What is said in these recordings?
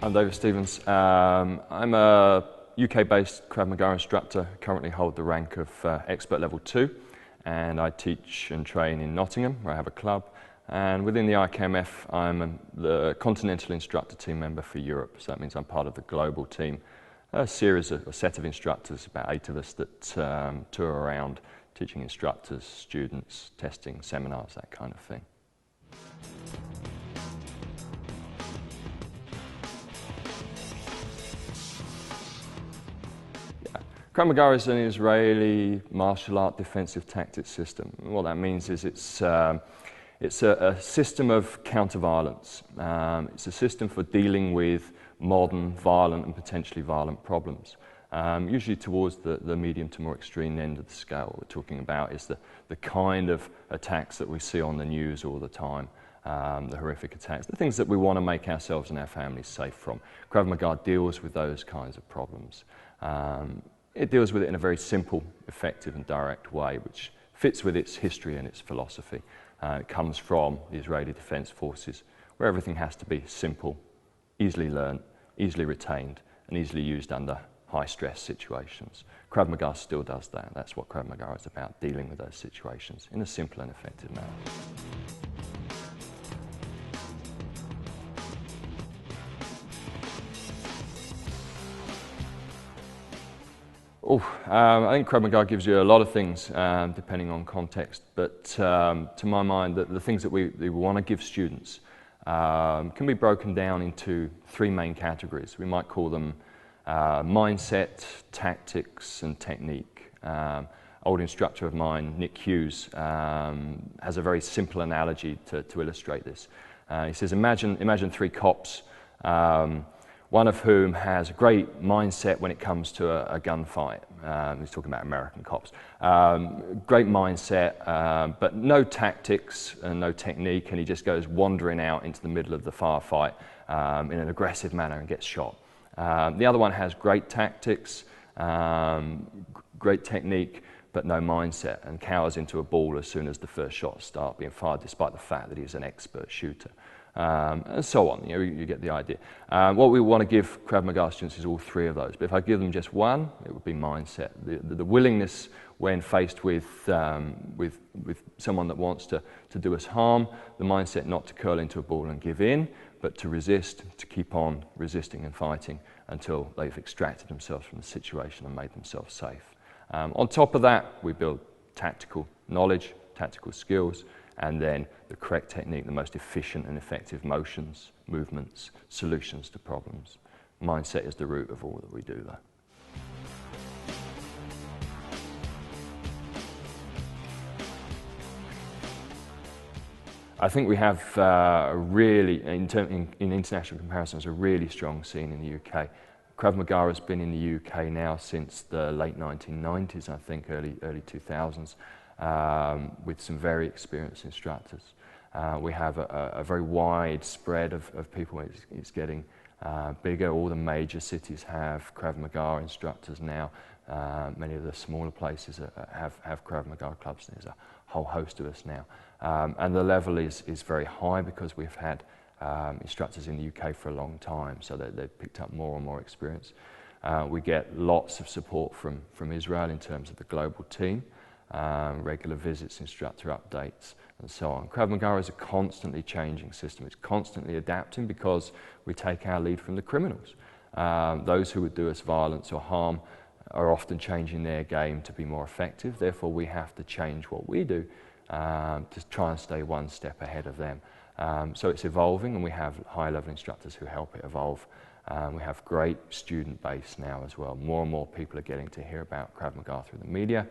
I'm David Stevens. I'm a UK-based Krav Maga instructor, currently hold the rank of Expert Level 2, and I teach and train in Nottingham, where I have a club, and within the IKMF I'm the Continental Instructor Team member for Europe, so that means I'm part of the global team, a set of instructors, about 8 of us that tour around teaching instructors, students, testing, seminars, that kind of thing. Krav Maga is an Israeli martial art defensive tactics system. What that means is it's a system of counter-violence. It's a system for dealing with modern, violent and potentially violent problems, usually towards the medium to more extreme end of the scale. What we're talking about is the kind of attacks that we see on the news all the time, the horrific attacks, the things that we want to make ourselves and our families safe from. Krav Maga deals with those kinds of problems. It deals with it in a very simple, effective and direct way, which fits with its history and its philosophy. It comes from the Israeli Defense Forces, where everything has to be simple, easily learned, easily retained, and easily used under high-stress situations. Krav Maga still does that. That's what Krav Maga is about, dealing with those situations in a simple and effective manner. I think Krav Maga gives you a lot of things, depending on context, but to my mind, the things that we want to give students can be broken down into 3 main categories. We might call them mindset, tactics, and technique. Old instructor of mine, Nick Hughes, has a very simple analogy to illustrate this. He says, imagine 3 cops, one of whom has a great mindset when it comes to a gunfight. He's talking about American cops. Great mindset, but no tactics and no technique, and he just goes wandering out into the middle of the firefight in an aggressive manner and gets shot. The other one has great tactics, great technique, but no mindset, and cowers into a ball as soon as the first shots start being fired, despite the fact that he's an expert shooter. And so on, you get the idea. What we want to give Krav Maga students is all 3 of those, but if I give them just one, it would be mindset. The willingness when faced with someone that wants to do us harm, the mindset not to curl into a ball and give in, but to resist, to keep on resisting and fighting until they've extracted themselves from the situation and made themselves safe. On top of that, we build tactical knowledge, tactical skills, and then the correct technique, the most efficient and effective motions, movements, solutions to problems. Mindset is the root of all that we do, though. I think we have in international comparisons, a really strong scene in the UK. Krav Maga has been in the UK now since the late 1990s, I think, early 2000s. With some very experienced instructors. We have a very wide spread of people. It's getting bigger. All the major cities have Krav Maga instructors now. Many of the smaller places have Krav Maga clubs. There's a whole host of us now. And the level is very high because we've had instructors in the UK for a long time, so they've picked up more and more experience. We get lots of support from Israel in terms of the global team. Regular visits, instructor updates, and so on. Krav Maga is a constantly changing system. It's constantly adapting because we take our lead from the criminals. Those who would do us violence or harm are often changing their game to be more effective. Therefore, we have to change what we do to try and stay one step ahead of them. So it's evolving, and we have high-level instructors who help it evolve. We have great student base now as well. More and more people are getting to hear about Krav Maga through the media.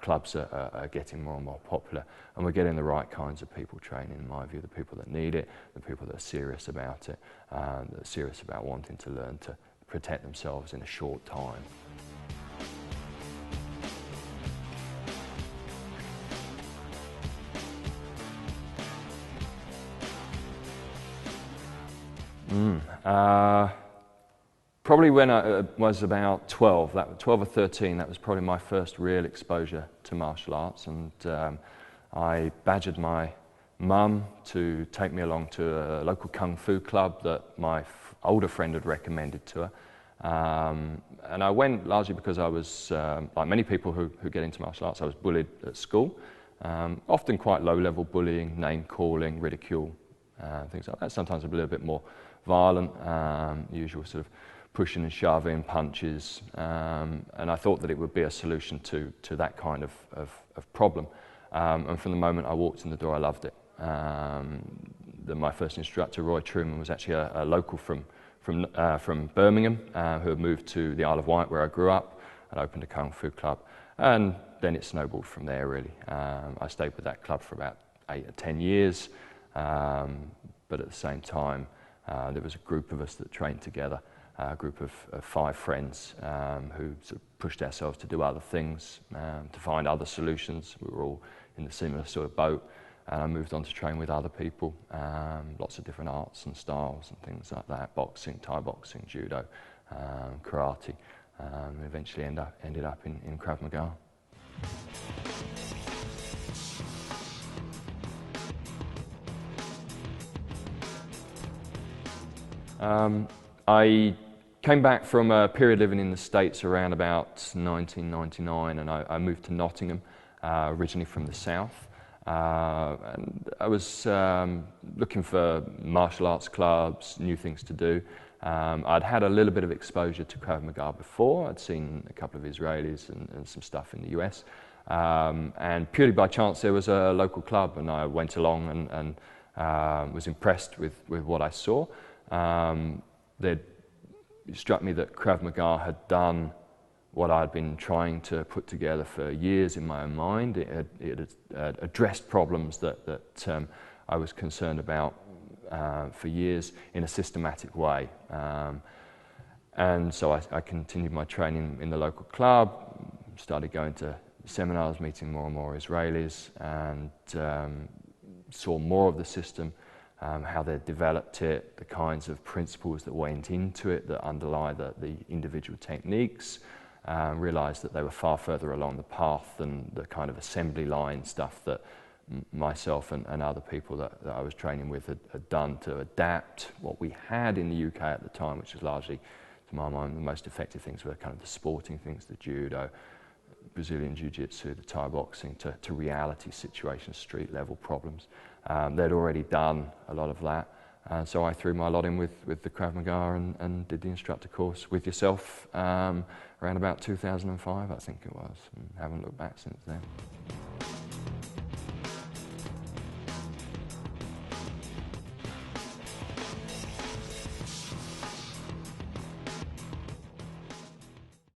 Clubs are getting more and more popular, and we're getting the right kinds of people training, in my view, the people that need it, the people that are serious about it, that are serious about wanting to learn to protect themselves in a short time. Probably when I was about 12 or 13, that was probably my first real exposure to martial arts, and I badgered my mum to take me along to a local kung fu club that my older friend had recommended to her. And I went largely because I was, like many people who get into martial arts, I was bullied at school. Often quite low-level bullying, name-calling, ridicule, things like that. Sometimes a little bit more violent, usual sort of pushing and shoving, punches. And I thought that it would be a solution to that kind of problem. And from the moment I walked in the door, I loved it. My first instructor, Roy Truman, was actually a local from Birmingham, who had moved to the Isle of Wight, where I grew up, and opened a kung fu club. And then it snowballed from there, really. I stayed with that club for about 8 or 10 years, but at the same time, there was a group of us that trained together, a group of 5 friends who sort of pushed ourselves to do other things, to find other solutions. We were all in the similar sort of boat, and I moved on to train with other people, lots of different arts and styles and things like that, boxing, Thai boxing, judo, karate, and eventually ended up in Krav Maga. I came back from a period living in the States around about 1999, and I moved to Nottingham, originally from the south. And I was looking for martial arts clubs, new things to do. I'd had a little bit of exposure to Krav Maga before. I'd seen a couple of Israelis and some stuff in the US. And purely by chance, there was a local club, and I went along and was impressed with what I saw. It struck me that Krav Maga had done what I'd been trying to put together for years in my own mind. It had addressed problems that I was concerned about for years in a systematic way. And so I continued my training in the local club, started going to seminars, meeting more and more Israelis, and saw more of the system, how they developed it, the kinds of principles that went into it that underlie the individual techniques. Realised that they were far further along the path than the kind of assembly line stuff that myself and other people that I was training with had done to adapt what we had in the UK at the time, which was largely, to my mind, the most effective things were kind of the sporting things, the judo, Brazilian jiu-jitsu, the Thai boxing, to reality situations, street level problems. They'd already done a lot of that. So I threw my lot in with the Krav Maga and did the instructor course with yourself around about 2005, I think it was, and haven't looked back since then.